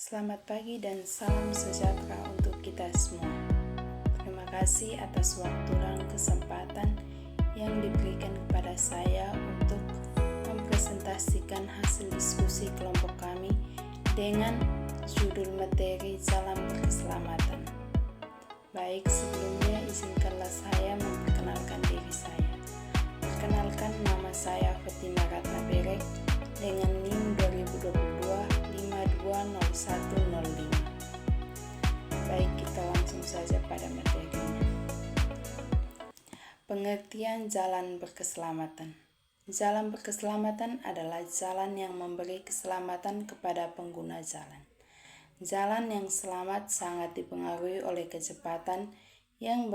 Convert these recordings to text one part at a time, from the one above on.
Selamat pagi dan salam sejahtera untuk kita semua. Terima kasih atas waktu dan kesempatan yang diberikan kepada saya untuk mempresentasikan hasil diskusi kelompok kami dengan judul materi Jalan Berkeselamatan. Baik, sebelumnya izinkanlah saya memperkenalkan diri saya. Perkenalkan, nama saya Fatima Ratna Berek dengan NIM 2022-520105. Baik, kita langsung saja pada materinya. Pengertian jalan berkeselamatan. Jalan berkeselamatan adalah jalan yang memberi keselamatan kepada pengguna jalan. Jalan yang selamat sangat dipengaruhi oleh kecepatan yang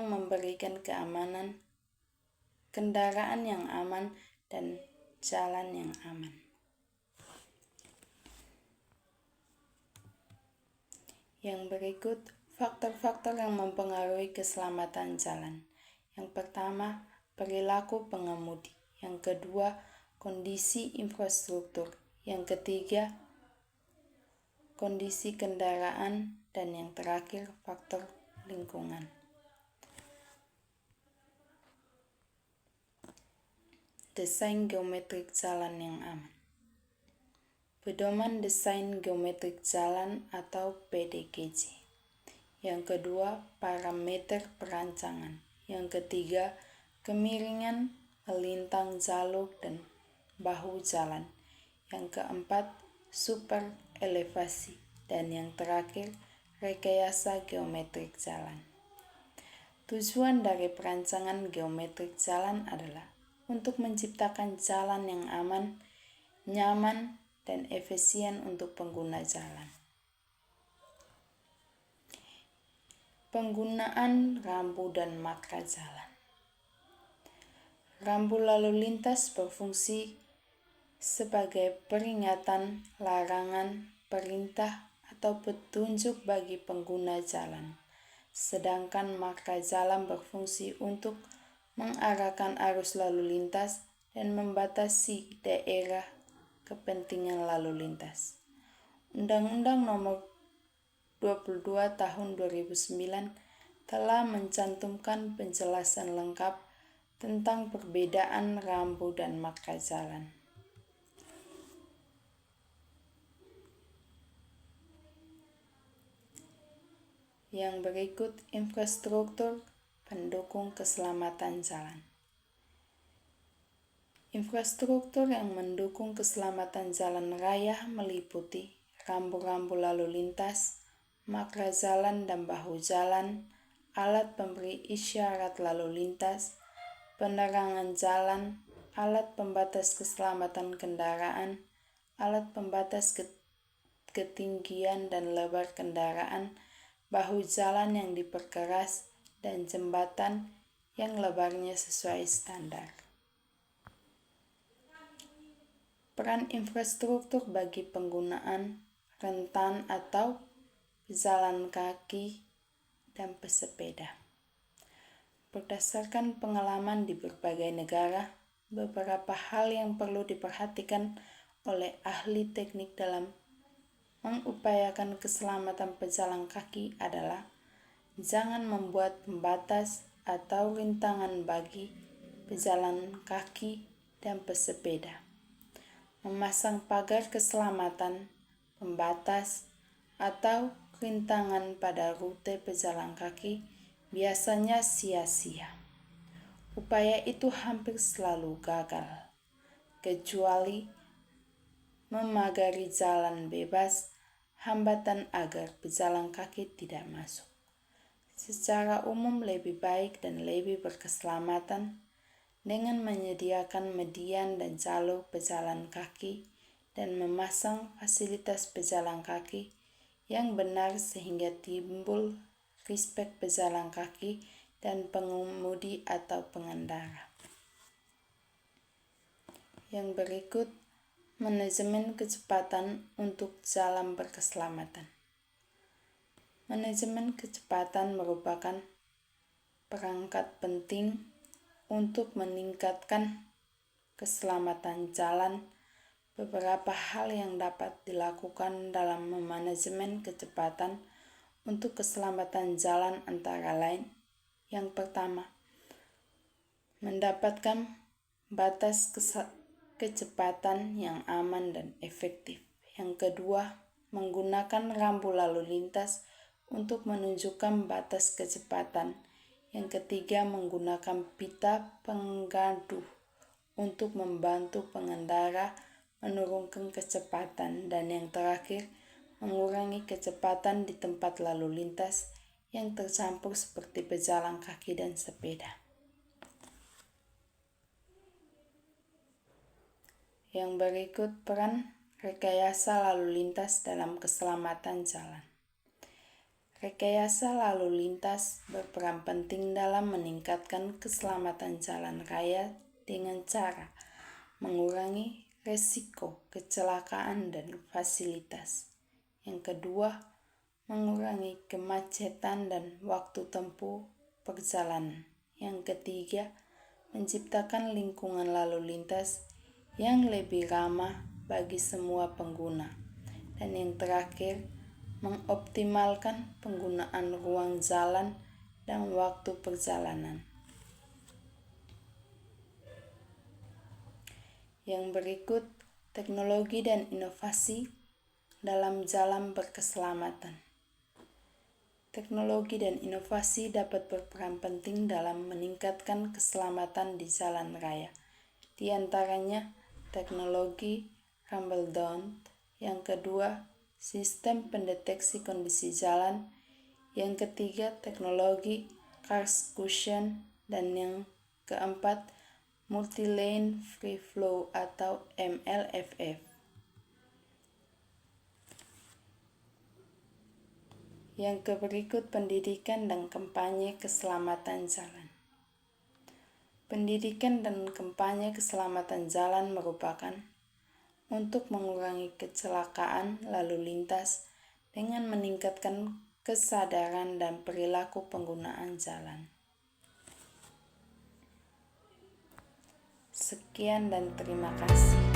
memberikan keamanan, kendaraan yang aman, dan jalan yang aman. Yang berikut faktor-faktor yang mempengaruhi keselamatan jalan. Yang pertama, perilaku pengemudi. Yang kedua, kondisi infrastruktur. Yang ketiga, kondisi kendaraan. Dan yang terakhir, faktor lingkungan. Desain geometrik jalan yang aman. Pedoman desain geometrik jalan atau PDGJ. Yang kedua, parameter perancangan. Yang ketiga, kemiringan melintang jalur dan bahu jalan. Yang keempat, super elevasi. Dan yang terakhir, rekayasa geometrik jalan. Tujuan dari perancangan geometrik jalan adalah untuk menciptakan jalan yang aman, nyaman, dan efisien untuk pengguna jalan. Penggunaan rambu dan marka jalan. Rambu lalu lintas berfungsi sebagai peringatan, larangan, perintah, atau petunjuk bagi pengguna jalan. Sedangkan marka jalan berfungsi untuk mengarahkan arus lalu lintas dan membatasi daerah kepentingan lalu lintas. Undang-Undang Nomor 22 Tahun 2009 telah mencantumkan penjelasan lengkap tentang perbedaan rambu dan marka jalan. Yang berikut infrastruktur pendukung keselamatan jalan. Infrastruktur yang mendukung keselamatan jalan raya meliputi rambu-rambu lalu lintas, marka jalan dan bahu jalan, alat pemberi isyarat lalu lintas, penerangan jalan, alat pembatas keselamatan kendaraan, alat pembatas ketinggian dan lebar kendaraan, bahu jalan yang diperkeras, dan jembatan yang lebarnya sesuai standar. Peran infrastruktur bagi penggunaan rentan atau pejalan kaki dan pesepeda. Berdasarkan pengalaman di berbagai negara, beberapa hal yang perlu diperhatikan oleh ahli teknik dalam mengupayakan keselamatan pejalan kaki adalah jangan membuat pembatas atau rintangan bagi pejalan kaki dan pesepeda. Memasang pagar keselamatan, pembatas, atau rintangan pada rute pejalan kaki biasanya sia-sia. Upaya itu hampir selalu gagal, kecuali memagari jalan bebas, hambatan agar pejalan kaki tidak masuk. Secara umum lebih baik dan lebih berkeselamatan dengan menyediakan median dan jalur pejalan kaki dan memasang fasilitas pejalan kaki yang benar sehingga timbul respek pejalan kaki dan pengemudi atau pengendara. Yang berikut, manajemen kecepatan untuk jalan berkeselamatan. Manajemen kecepatan merupakan perangkat penting untuk meningkatkan keselamatan jalan beberapa hal yang dapat dilakukan dalam memanajemen kecepatan untuk keselamatan jalan antara lain. Yang pertama, mendapatkan batas kecepatan yang aman dan efektif. Yang kedua, menggunakan rambu lalu lintas untuk menunjukkan batas kecepatan. Yang ketiga, menggunakan pita penggaduh untuk membantu pengendara menurunkan kecepatan. Dan yang terakhir, mengurangi kecepatan di tempat lalu lintas yang tercampur seperti pejalan kaki dan sepeda. Yang berikut peran rekayasa lalu lintas dalam keselamatan jalan. Rekayasa lalu lintas berperan penting dalam meningkatkan keselamatan jalan raya dengan cara mengurangi resiko kecelakaan dan fasilitas. Yang kedua, mengurangi kemacetan dan waktu tempuh perjalanan. Yang ketiga, menciptakan lingkungan lalu lintas yang lebih ramah bagi semua pengguna. Dan yang terakhir, mengoptimalkan penggunaan ruang jalan dan waktu perjalanan. Yang berikut, teknologi dan inovasi dalam jalan berkeselamatan. Teknologi dan inovasi dapat berperan penting dalam meningkatkan keselamatan di jalan raya. Di antaranya, teknologi rumble down. Yang kedua, sistem pendeteksi kondisi jalan. Yang ketiga, teknologi cars cushion. Dan yang keempat, multi-lane free flow atau MLFF. Yang berikut pendidikan dan kampanye keselamatan jalan. Pendidikan dan kampanye keselamatan jalan merupakan untuk mengurangi kecelakaan lalu lintas dengan meningkatkan kesadaran dan perilaku penggunaan jalan. Sekian dan terima kasih.